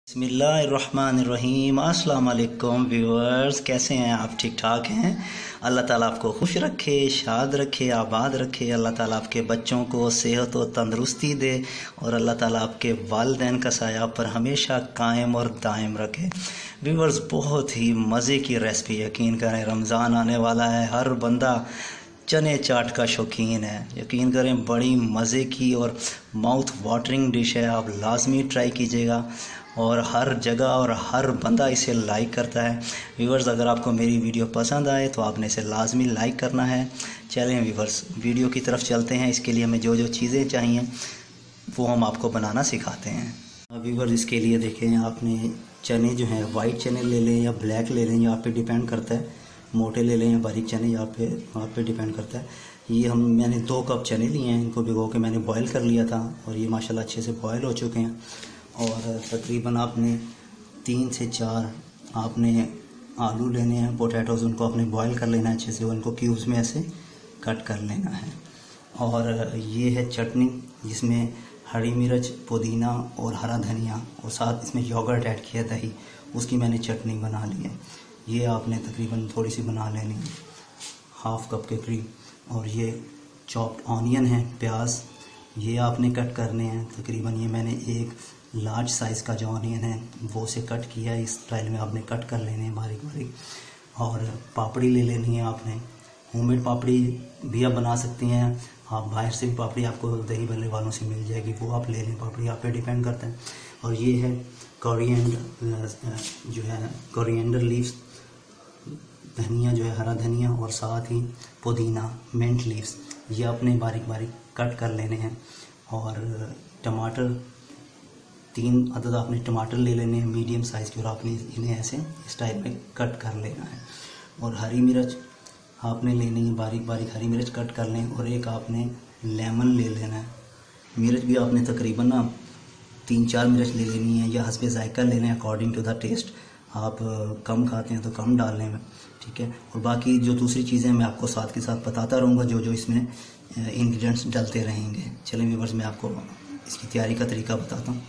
बिस्मिल्लाहिर्रहमानिर्रहीम। अस्सलाम वालेकुम व्यूअर्स, कैसे हैं आप? ठीक ठाक हैं? अल्लाह ताला आपको खुश रखे, शाद रखे, आबाद रखे। अल्लाह ताला आपके बच्चों को सेहत और तंदरुस्ती दे और अल्लाह ताला आपके वालिदैन का साया पर हमेशा कायम और दायम रखे। व्यूअर्स, बहुत ही मज़े की रेसिपी, यकीन करें रमज़ान आने वाला है, हर बंदा चने चाट का शौकीन है। यकीन करें बड़ी मज़े की और माउथ वाटरिंग डिश है। आप लाजमी ट्राई कीजिएगा और हर जगह और हर बंदा इसे लाइक करता है। व्यूवर्स, अगर आपको मेरी वीडियो पसंद आए तो आपने इसे लाजमी लाइक करना है। चलें व्यूवर्स, वीडियो की तरफ चलते हैं। इसके लिए हमें जो जो चीज़ें चाहिए वो हम आपको बनाना सिखाते हैं। व्यूवर्स, इसके लिए देखें, आपने चने जो हैं वाइट चने ले लें या ब्लैक ले लें, या आप पे डिपेंड करता है। मोटे ले लें या बारीक चने, या आप पे डिपेंड करता है। ये मैंने 2 कप चने लिए हैं। इनको भिगो के मैंने बॉयल कर लिया था और ये माशाल्लाह अच्छे से बॉयल हो चुके हैं। और तकरीबन आपने 3 से 4 आपने आलू लेने हैं, पोटैटोज़, उनको आपने बॉयल कर लेना है अच्छे से, उनको क्यूब्स में ऐसे कट कर लेना है। और ये है चटनी, जिसमें हरी मिर्च, पुदीना और हरा धनिया, और साथ इसमें योगर्ट ऐड किया, दही, उसकी मैंने चटनी बना ली है। ये आपने तकरीबन थोड़ी सी बना लेनी है, 1/2 कप के करीब। और ये चॉप्ड ऑनियन है, प्याज, ये आपने कट करने हैं। तकरीबन ये मैंने एक लार्ज साइज़ का जो ऑनियन है वो से कट किया है। इस स्टाइल में आपने कट कर लेने हैं बारीक बारीक। और पापड़ी ले लेनी है आपने। होममेड पापड़ी भी आप बना सकती हैं, आप बाहर से भी पापड़ी आपको दही भल्ले वालों से मिल जाएगी, वो आप ले लें। पापड़ी आप पे डिपेंड करता है। और ये है कोरिएंडर लीव्स, धनिया जो है, हरा धनिया, और साथ ही पुदीना, मिंट लीव्स, ये आपने बारीक बारीक कट कर लेने हैं। और टमाटर, 3 अदद आपने टमाटर ले लेने हैं मीडियम साइज़ के, और आपने इन्हें ऐसे इस टाइप में कट कर लेना है। और हरी मिर्च आपने लेनी है, बारीक बारीक हरी मिर्च कट कर लें। और एक आपने लेमन ले लेना है। मिर्च भी आपने तकरीबन ना 3-4 मिर्च ले लेनी है, या हस्बे जायका लेना है, अकॉर्डिंग टू द टेस्ट। आप कम खाते हैं तो कम डाल लें, ठीक है। और बाकी जो दूसरी चीज़ें मैं आपको साथ के साथ बताता रहूँगा, जो जो इसमें इंग्रेडिएंट्स डलते रहेंगे। चलें व्यूअर्स, मैं आपको इसकी तैयारी का तरीका बताता हूँ।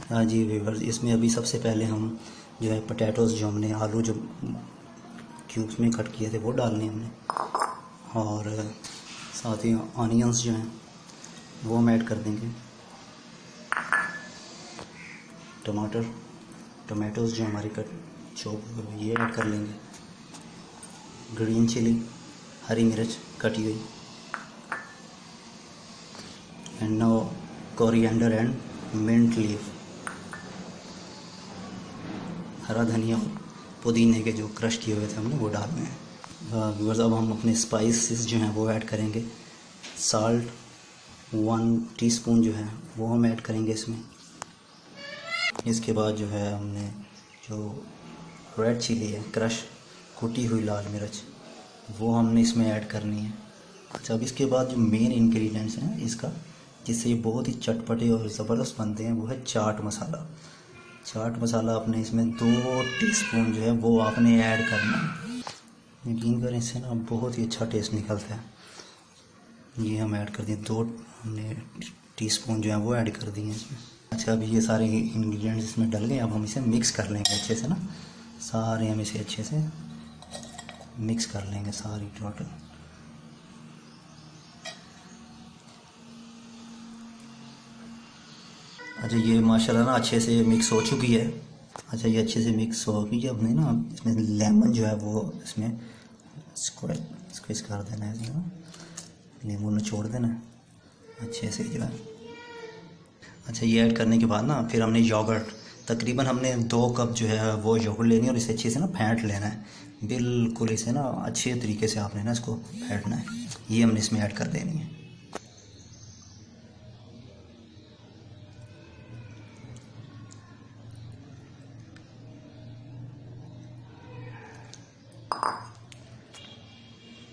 हाँ जी व्यूअर्स, इसमें अभी सबसे पहले हम जो है पोटैटोज़, जो हमने आलू जो क्यूब्स में कट किए थे वो डालने हमने। और साथ ही ऑनियंस जो हैं वो हम ऐड कर देंगे। टमाटोज़ जो हमारी कट चॉप ये ऐड कर लेंगे। ग्रीन चिली, हरी मिर्च कटी हुई, and now coriander and mint leaf, हरा धनिया, पुदीने के जो क्रश किए हुए थे हमने वो डालने हैं। व्यूअर्स, अब हम अपने स्पाइसेस जो हैं वो ऐड करेंगे। साल्ट 1 टीस्पून जो है वो हम ऐड करेंगे इसमें। इसके बाद जो है हमने जो रेड चिली है, क्रश कुटी हुई लाल मिर्च, वो हमने इसमें ऐड करनी है। अच्छा, अब इसके बाद जो मेन इंग्रेडिएंट्स हैं इसका, जिससे ये बहुत ही चटपटे और ज़बरदस्त बनते हैं, वो है चाट मसाला। चाट मसाला आपने इसमें 2 टीस्पून जो है वो आपने ऐड करना है। यकीन करें, इससे ना बहुत ही अच्छा टेस्ट निकलता है। ये हम ऐड कर दिए, 2 हमने टीस्पून जो है वो ऐड कर दिए इसमें। अच्छा, अभी ये सारे इंग्रेडिएंट्स इसमें डल गए। अब हम इसे मिक्स कर लेंगे अच्छे से ना, सारे हम इसे अच्छे से मिक्स कर लेंगे सारी टोटल। अच्छा, ये माशाल्लाह ना अच्छे से मिक्स हो चुकी है। अच्छा, ये अच्छे से मिक्स हो गई है। अपने ना इसमें लेमन जो है वो इसमें स्क्वीज़ कर देना है, इसमें नींबू निचोड़ देना है अच्छे से जो है। अच्छा, ये ऐड करने के बाद ना फिर हमने योगर्ट, तकरीबन हमने 2 कप जो है वो योगर्ट लेनी है, और इसे अच्छे से ना फेंट लेना है। बिल्कुल इसे ना अच्छे तरीके से आपने ना इसको फेंटना है। ये हमने इसमें ऐड कर देनी है।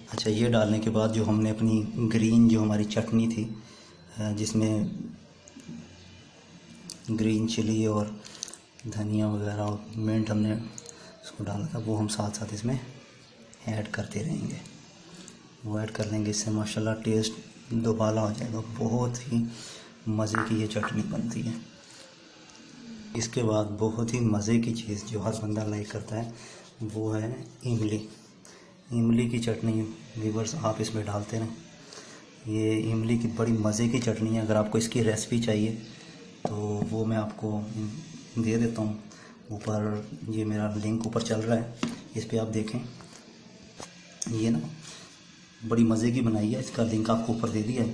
अच्छा, ये डालने के बाद जो हमने अपनी ग्रीन जो हमारी चटनी थी, जिसमें ग्रीन चिली और धनिया वगैरह और मिंट हमने इसको डाला था, वो हम साथ साथ इसमें ऐड करते रहेंगे। वो ऐड कर लेंगे, इससे माशाल्लाह टेस्ट दोबाला हो जाएगा। बहुत ही मज़े की ये चटनी बनती है। इसके बाद बहुत ही मज़े की चीज़ जो हर बंदा लाइक करता है वो है इमली। इमली की चटनी व्यूअर्स आप इसमें डालते रहें। ये इमली की बड़ी मज़े की चटनी है। अगर आपको इसकी रेसिपी चाहिए तो वो मैं आपको दे देता हूँ। ऊपर ये मेरा लिंक ऊपर चल रहा है, इस पर आप देखें। ये ना बड़ी मज़े की बनाई है, इसका लिंक आपको ऊपर दे दिया है।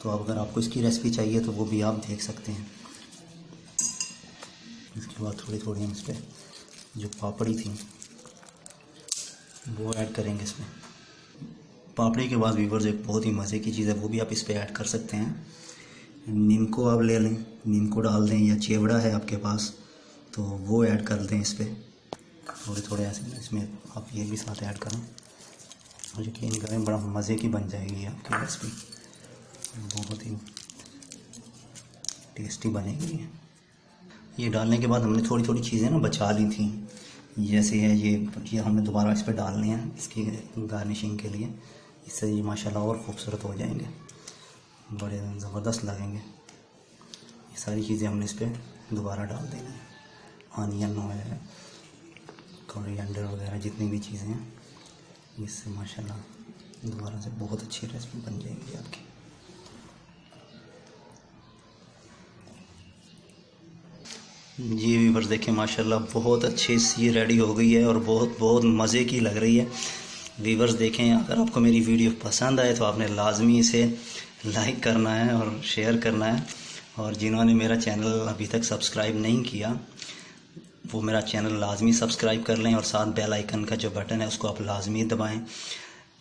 तो अगर आपको इसकी रेसिपी चाहिए तो वो भी आप देख सकते हैं। इसके बाद थोड़ी थोड़ी हम इस पर जो पापड़ी थी वो ऐड करेंगे इसमें। पापड़ी के बाद व्यूअर्स एक बहुत ही मज़े की चीज़ है, वो भी आप इस पर ऐड कर सकते हैं। नीम को आप ले लें, नीम को डाल दें, या चेवड़ा है आपके पास तो वो ऐड कर दें इस पर। थोड़े थोड़े ऐसे इसमें आप ये भी साथ ऐड करें और यकीन करें बड़ा मज़े की बन जाएगी आपकी रेसिपी, बहुत ही टेस्टी बनेगी। ये डालने के बाद हमने थोड़ी थोड़ी चीज़ें ना बचा ली थी, जैसे है ये हमने दोबारा इस पर डालनी है इसकी गार्निशिंग के लिए। इससे ये माशाल्लाह और ख़ूबसूरत हो जाएंगे, बड़े ज़बरदस्त लगेंगे। ये सारी चीज़ें हमने इस पर दोबारा डाल देनी है। ऑनियन है, कोरिएंडर वगैरह जितनी भी चीज़ें हैं, इससे माशाल्लाह दोबारा से बहुत अच्छी रेसिपी बन जाएगी आपकी। जी व्यूअर्स देखें माशाल्लाह बहुत अच्छी सी रेडी हो गई है और बहुत बहुत मज़े की लग रही है। व्यूअर्स देखें, अगर आपको मेरी वीडियो पसंद आए तो आपने लाजमी इसे लाइक करना है और शेयर करना है। और जिन्होंने मेरा चैनल अभी तक सब्सक्राइब नहीं किया वो मेरा चैनल लाजमी सब्सक्राइब कर लें और साथ बेल आइकन का जो बटन है उसको आप लाजमी दबाएं।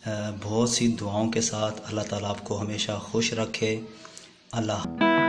बहुत सी दुआओं के साथ अल्लाह ताला आपको हमेशा खुश रखे। अल्लाह।